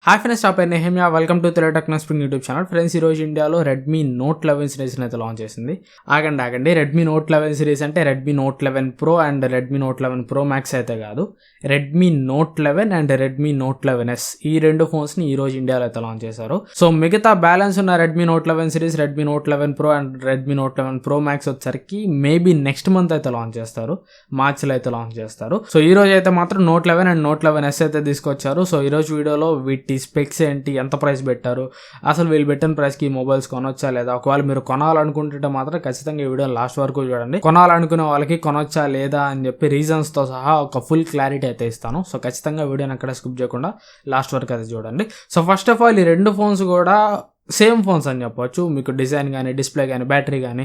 Hi friends, నా పేరు Nehemiah. Welcome to Telugu Technospring YouTube channel. Friends, ఈరోజు ఇండియాలో రెడ్మీ నోట్ 11 సిరీస్ని అయితే లాంచ్ చేసింది. ఆగండి, రెడ్మీ నోట్ 11 సిరీస్ అంటే Redmi note 11 pro and Redmi note 11 pro max అయితే కాదు. Redmi note 11 and Redmi note 11s ఈ రెండు ఫోన్స్ని ఈరోజు ఇండియాలో అయితే లాంచ్ చేశారు. సో మిగతా బ్యాలెన్స్ ఉన్న Redmi note 11 series, Redmi note 11 pro and Redmi note 11 pro max వచ్చేసరికి మేబీ నెక్స్ట్ మంత్ అయితే లాంచ్ చేస్తారు, మార్చిలో అయితే లాంచ్ చేస్తారు. సో ఈ రోజు అయితే మాత్రం నోట్ 11 అండ్ నోట్ 11s అయితే తీసుకొచ్చారు. సో ఈ రోజు వీడియోలో వీటి స్పెక్స్ ఏంటి, ఎంత ప్రైస్ పెట్టారు, అసలు వీళ్ళు పెట్టిన ప్రైస్కి ఈ మొబైల్స్ కొనొచ్చా లేదా, ఒకవేళ మీరు కొనాలనుకుంటుంటే మాత్రం ఖచ్చితంగా ఈ వీడియో లాస్ట్ వరకు చూడండి. కొనాలనుకునే వాళ్ళకి కొనొచ్చా లేదా అని చెప్పి రీజన్స్తో సహా ఒక ఫుల్ క్లారిటీ అయితే ఇస్తాను. సో ఖచ్చితంగా వీడియోని అక్కడ స్కిప్ చేయకుండా లాస్ట్ వరకు అయితే చూడండి. సో ఫస్ట్ ఆఫ్ ఆల్ ఈ రెండు ఫోన్స్ కూడా సేమ్ ఫోన్స్ అని చెప్పొచ్చు. మీకు డిజైన్ కానీ, డిస్ప్లే కానీ, బ్యాటరీ కానీ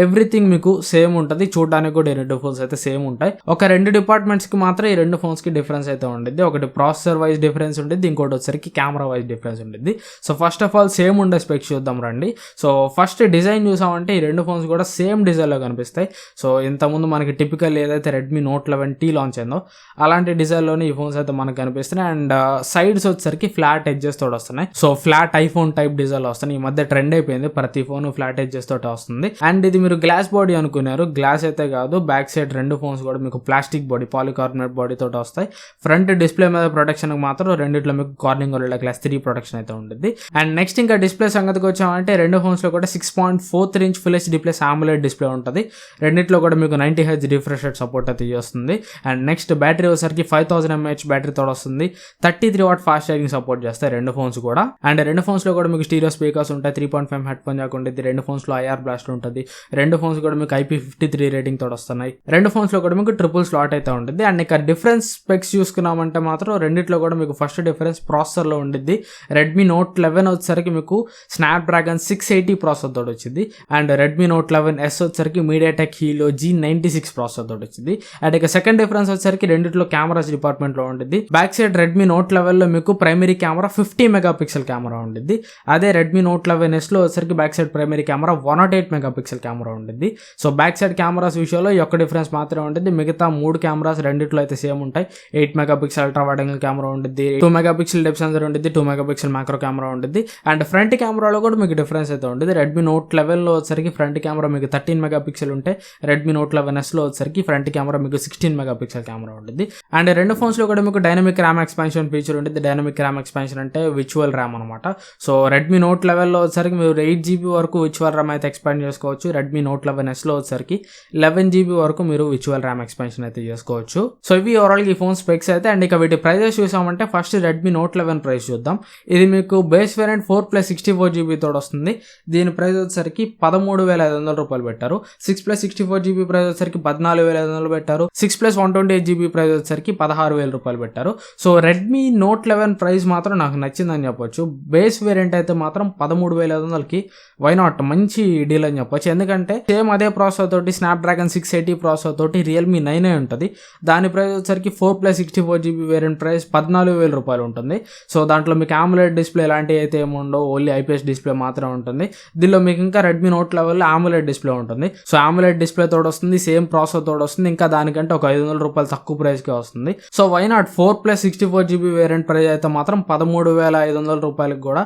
ఎవ్రీథింగ్ మీకు సేమ్ ఉంటుంది. చూడడానికి కూడా ఈ రెండు ఫోన్స్ అయితే సేమ్ ఉంటాయి. ఒక రెండు డిపార్ట్మెంట్స్కి మాత్రం ఈ రెండు ఫోన్స్కి డిఫరెన్స్ అయితే ఉంటుంది. ఒకటి ప్రాసెసర్ వైజ్ డిఫరెన్స్ ఉంటుంది, ఇంకోటి వచ్చేసరికి కెమెరా వైజ్ డిఫరెన్స్ ఉంటుంది. So first of all same ఉండే స్పెక్స్ చూద్దాం రండి. సో ఫస్ట్ డిజైన్ చూసామంటే ఈ రెండు ఫోన్స్ కూడా సేమ్ డిజైన్లో కనిపిస్తాయి. సో ఇంతకుముందు మనకి టిపికల్ ఏదైతే రెడ్మీ నోట్ 11T లాంచ్ అయిందో అలాంటి డిజైన్లోనే ఈ ఫోన్స్ అయితే మనకు కనిపిస్తున్నాయి. అండ్ సైడ్స్ వచ్చేసరికి ఫ్లాట్ ఎడ్జెస్ తోటి వస్తున్నాయి. So flat iPhone type design వస్తాయి. ఈ మధ్య ట్రెండ్ అయిపోయింది, ప్రతి ఫోన్ ఫ్లాట్ ఎడ్జెస్ తోటి వస్తుంది. అండ్ ఇది మీరు గ్లాస్ బాడీ అనుకున్నారు, గ్లాస్ అయితే కాదు. బ్యాక్ సైడ్ రెండు ఫోన్స్ కూడా మీకు ప్లాస్టిక్ బాడీ, పాలికార్బోనేట్ బాడీ తోటి వస్తాయి. ఫ్రంట్ డిస్ప్లే మీద ప్రొటెక్షన్ మాత్రం రెండిట్లో మీకు కార్నింగ్ గొరిల్లా గ్లాస్ 3 ప్రొటెక్షన్ అయితే ఉంటుంది. అండ్ నెక్స్ట్ ఇంకా డిస్ప్లే సంగతికి వచ్చామంటే రెండు ఫోన్స్ లో కూడా 6.43 inch full HD plus AMOLED display ఉంటుంది. రెండిట్లో కూడా మీకు 90 Hz రిఫ్రెష్ రేట్ సపోర్ట్ అయితే చేస్తుంది. అండ్ నెక్స్ట్ బ్యాటరీ వచ్చేసరికి 5000 mAh బ్యాటరీ తోడు వస్తుంది. 33 వాట్ ఫాస్ట్ ఛార్జింగ్ సపోర్ట్ చేస్తాయి రెండు ఫోన్స్ కూడా. అండ్ రెండు ఫోన్స్ లో కూడా మీకు స్టీరియో స్పీకర్స్ ఉంటాయి. 3.5 హెడ్ ఫోన్ జాక్ ఉంటుంది. రెండు ఫోన్స్ లో IR బ్లాస్టర్ ఉంటుంది. రెండు ఫోన్స్ కూడా మీకు IP53 రేటింగ్ తోడు వస్తున్నాయి. రెండు ఫోన్స్ లో కూడా మీకు ట్రిపుల్ స్లాట్ అయితే ఉంటుంది. అండ్ ఇక్కడ డిఫరెన్స్ స్పెక్స్ చూసుకున్నామంటే మాత్రం రెండిట్లో కూడా మీకు ఫస్ట్ డిఫరెన్స్ ప్రాసెసర్ లో ఉంటుంది. రెడ్మీ నోట్ 11 వచ్చేసరికి మీకు స్నాప్డ్రాగన్ 680 ప్రాసెసర్ తోటి వచ్చింది. అండ్ రెడ్మీ నోట్ 11s వచ్చేసరికి మీడియాటెక్ హీలో G96 ప్రాసెసర్ తోటి వచ్చింది. అండ్ ఇక సెకండ్ డిఫరెన్స్ వచ్చేసరికి రెండిట్లో కెమెరాస్ డిపార్ట్మెంట్ లో ఉంటుంది. బ్యాక్ సైడ్ రెడ్మీ నోట్ 11 లో మీకు ప్రైమరీ కెమెరా 50 మెగాపిక్సెల్ కెమెరా ఉంటుంది. అదే రెడ్మీ నోట్ 11s లో వచ్చేసరికి back side primary camera 108 megapixel camera ఉంటుంది. సో బ్యాక్ సైడ్ కెమెరాస్ విషయంలో ఈ ఒక్క డిఫరెన్స్ మాత్రమే ఉంటుంది. మిగతా మూడు కెమెరాస్ రెండిట్లో అయితే సేమ్ ఉంటాయి. 8 megapixel ultra wide angle camera ఉంటుంది, 2 మెగాపిక్సెల్ డెప్త్ సెన్సర్ ఉంటుంది, 2 మెగాపిక్సెల్ మ్యాక్రో కెమెరా ఉంటుంది. అండ్ ఫ్రంట్ కెమెరాలో కూడా మీకు డిఫరెన్స్ అయితే ఉంటుంది. రెడ్మీ నోట్ 11 లో వచ్చేసరికి ఫ్రంట్ కెమెరా మీకు 13 మెగాపిక్సెల్ ఉంటే రెడ్మీ నోట్ 11s లో వచ్చేసరికి ఫ్రంట్ కెమెరా మీకు 16 మెగాపిక్సెల్ కెమెరా ఉంటుంది. అండ్ రెండు ఫోన్స్ లో కూడా మీకు డైనమిక్ ర్యామ్ ఎక్స్పాన్షన్ ఫీచర్ ఉంటుంది. డైనమిక్ ర్యామ్ ఎక్స్పాన్షన్ అంటే విర్చువల్ ర్యామ్ అనమాట. సో రెడ్మీ నోట్ 11 లో వచ్చేసరికి మీరు 8GB వరకు విర్చువల్ ర్యామ్ అయితే ఎక్స్పాండ్ చేసుకోవచ్చు. రెడ్మీ నోట్ 11s లో వచ్చేసరికి 11GB వరకు మీరు విర్చువల్ ర్యామ్ ఎక్స్పాన్షన్ అయితే చేసుకోవచ్చు. సో ఇవి ఓవరాల్ ఈ ఫోన్ స్పెక్స్ అయితే. అండ్ ఇక వీటి ప్రైజెస్ చూసామంటే ఫస్ట్ రెడ్మీ నోట్ 11 ప్రైస్ చూద్దాం. ఇది మీకు బేస్ వేరియంట్ 4+64GB తోడు వస్తుంది. దీని ప్రైస్ వచ్చేసరికి 13,500 రూపాయలు పెట్టారు. 6+64GB ప్రైస్ వచ్చేసరికి 14,500 పెట్టారు. 6+128GB ప్రైస్ వచ్చేసరికి 16,000 రూపాయలు పెట్టారు. సో రెడ్మీ నోట్ 11 ప్రైస్ మాత్రం నాకు నచ్చిందని చెప్పొచ్చు. బేస్ వేరియంట్ అయితే మాత్రం 13,500కి వై నాట్ మంచి డీల్ అని చెప్పొచ్చు. ఎందుకంటే సేమ్ అదే ప్రాసెసర్ తోటి స్నాప్డ్రాగన్ 680 ప్రాసెసర్ తోటి రియల్మీ 9 ఉంటుంది. దాని ప్రైస్ వచ్చేసరికి 4+64GB వేరియంట్ ప్రైస్ 14,000 రూపాయలు ఉంటుంది. సో దాంట్లో మీకు AMOLED డిస్ప్లే లాంటివి అయితే ఏముండవు, ఓన్లీ IPS డిస్ప్లే మాత్రమే ఉంటుంది. దీనిలో మీకు ఇంకా రెడ్మీ నోట్ 11 లో AMOLED డిస్ప్లే ఉంటుంది. సో AMOLED డిస్ప్లే తోడు వస్తుంది, సేమ్ ప్రాసెసర్ తోడు వస్తుంది. ఇంకా దానికంటే ఒక 500 రూపాయలు తక్కువ ప్రైస్కే వస్తుంది. So why not 4+64GB variant price అయితే మాత్రం 13,500 రూపాయలకి కూడా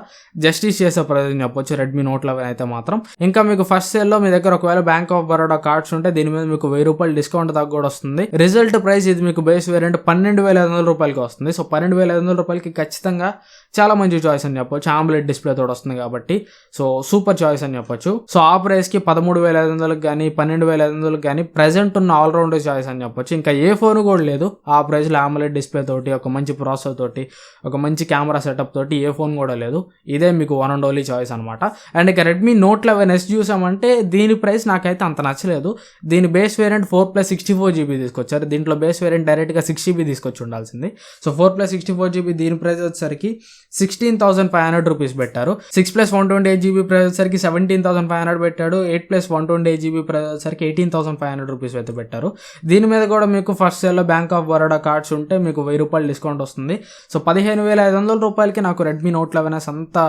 జస్టిస్ చేసే ప్రైస్ అని చెప్పొచ్చు రెడ్మీ నోట్ 11 అయితే మాత్రం. ఇంకా మీకు ఫస్ట్ సేల్ లో మీ దగ్గర ఒకవేళ బ్యాంక్ ఆఫ్ బరోడా కార్డ్స్ ఉంటే దీని మీద మీకు 1000 రూపాయలు డిస్కౌంట్ దాకా కూడా వస్తుంది. రిజల్ట్ ప్రైస్ ఇది మీకు బేస్ వేరియంట్ 12,500 రూపాయలకి వస్తుంది. సో 12,500 రూపాయలకి ఖచ్చితంగా చాలా మంచి చాయిస్ అని చెప్పొచ్చు. AMOLED డిస్ప్లే తోడు వస్తుంది కాబట్టి సో సూపర్ చాయిస్ అని చెప్పొచ్చు. సో ఆ ప్రైస్ కి 13,500కి కానీ 12,500కి కానీ ప్రెసెంట్ ఉన్న ఆల్రౌండ్ చాయిస్ అని చెప్పొచ్చు. ఇంకా ఏ ఫోన్ కూడా లేదు ఆ ప్రైస్ లో AMOLED డిస్ప్లే తోటి, ఒక మంచి ప్రాసెసర్ తోటి, ఒక మంచి కెమెరా సెటప్ తోటి ఏ ఫోన్ కూడా లేదు. ఇదే మీకు వన్ అండ్ ఓన్లీ చాయిస్ అనమాట. అండ్ ఇక రెడ్మీ నోట్ 11s చూసామంటే దీని ప్రైస్ నాకైతే అంత నచ్చలేదు. దీని బేస్ వేరియంట్ 4+64GB తీసుకొచ్చారు. దీంట్లో బేస్ వేరియంట్ డైరెక్ట్గా 6GB తీసుకొచ్చి ఉండాల్సింది. సో 4+64GB దీని ప్రైస్ వచ్చేసరికి 16,500 రూపీస్ పెట్టారు. 6+128GB ప్రైస్ వచ్చేసరికి 17,500 పెట్టాడు. 8+128GB ప్రైస్ వచ్చేసరికి 18,500 రూపీస్ అయితే పెట్టారు. దీని మీద కూడా మీకు ఫస్ట్ సేల్లో బ్యాంక్ ఆఫ్ బరోడా కార్డ్స్ ఉంటే మీకు 1000 రూపాయలు డిస్కౌంట్ వస్తుంది. సో 15,500 రూపాయలకి నాకు రెడ్మీ నోట్ 11s అంతా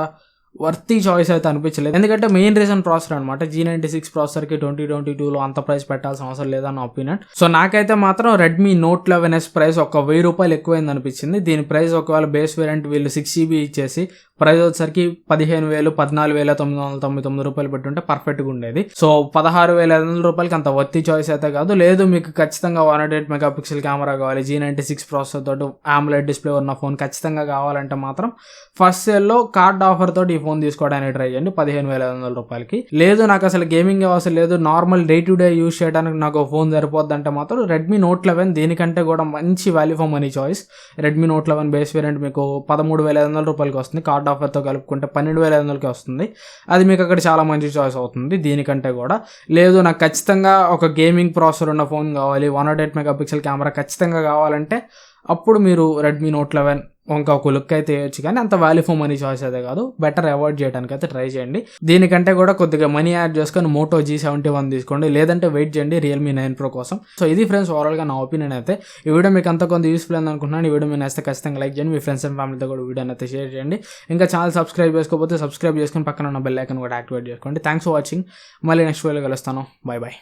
వర్తీ చాయిస్ అయితే అనిపించలేదు. ఎందుకంటే మెయిన్ రీజన్ ప్రాసెసర్ అనమాట. G96 ప్రాసెసర్కి 2022లో అంత ప్రైస్ పెట్టాల్సిన అవసరం లేదని నా ఒపీనియన్. సో నాకైతే మాత్రం రెడ్మీ నోట్ 11s ప్రైస్ ఒక ₹1000 ఎక్కువైంది అనిపించింది. దీని ప్రైస్ ఒకవేళ బేస్ వేరియంట్ వీళ్ళు 6GB ఇచ్చేసి ప్రైస్ వచ్చేసరికి 15,000 14,999 పెట్టుంటే పర్ఫెక్ట్గా ఉండేది. సో 16,500 అంత వర్తీ చాయిస్ అయితే కాదు. లేదు మీకు ఖచ్చితంగా 108 మెగాపిక్సెల్ కెమెరా కావాలి, G96 ప్రాసెసర్ తోటి AMOLED డిస్ప్లే ఉన్న ఫోన్ ఖచ్చితంగా కావాలంటే మాత్రం ఫస్ట్ సేల్లో కార్డ్ ఆఫర్ తోటి ఈ ఫోన్ తీసుకోవడానికి ట్రై చేయండి 15,500. లేదు నాకు అసలు గేమింగ్ అవసరం లేదు, normal day to day use చేయడానికి నాకు ఫోన్ సరిపోద్ది అంటే మాత్రం రెడ్మీ నోట్ 11 దీనికంటే కూడా మంచి value for money choice. Redmi note 11 base variant మీకు 13,500 వస్తుంది, కార్డ్ ఆఫర్తో కలుపుకుంటే 12,500 వస్తుంది. అది మీకు అక్కడ చాలా మంచి చాయిస్ అవుతుంది దీనికంటే కూడా. లేదు నాకు ఖచ్చితంగా ఒక గేమింగ్ ప్రాసెసర్ ఉన్న ఫోన్ కావాలి, 108 మెగాపిక్సెల్ కెమెరా ఖచ్చితంగా కావాలంటే అప్పుడు మీరు రెడ్మీ నోట్ 11 ఇంకా ఒక లుక్ అయితే వేయచ్చు, కానీ అంత వాల్యూ ఫర్ మనీ చాయిస్ అయితే కాదు. బెటర్ అవాయిడ్ చేయడానికి అయితే ట్రై చేయండి. దీనికంటే కూడా కొద్దిగా మనీ యాడ్ చేసుకొని మోటో G71 తీసుకోండి, లేదంటే వెయిట్ చేయండి Realme 9 Pro కోసం. సో ఇది ఫ్రెండ్స్ ఓవరాల్గా నా ఒపీనియన్ అయితే. ఈ వీడియో మీకు అంత కొంత యూస్ఫుల్ అని అనుకుంటున్నాను. ఈ వీడియో మీరు నచ్చితే ఖచ్చితంగా లైక్ చేయండి, మీ ఫ్రెండ్స్ అండ్ ఫ్యామిలీతో కూడా వీడియోని అయితే షేర్ చేయండి. ఇంకా ఛానల్ సబ్స్క్రైబ్ చేసుకోకపోతే సబ్స్క్రైబ్ చేసుకొని పక్కన ఉన్న బెల్ ఐకాన్ కూడా యాక్టివేట్ చేసుకోండి. Thanks for watching. మళ్ళీ నెక్స్ట్ వీడియోలో కలుస్తాను. By by.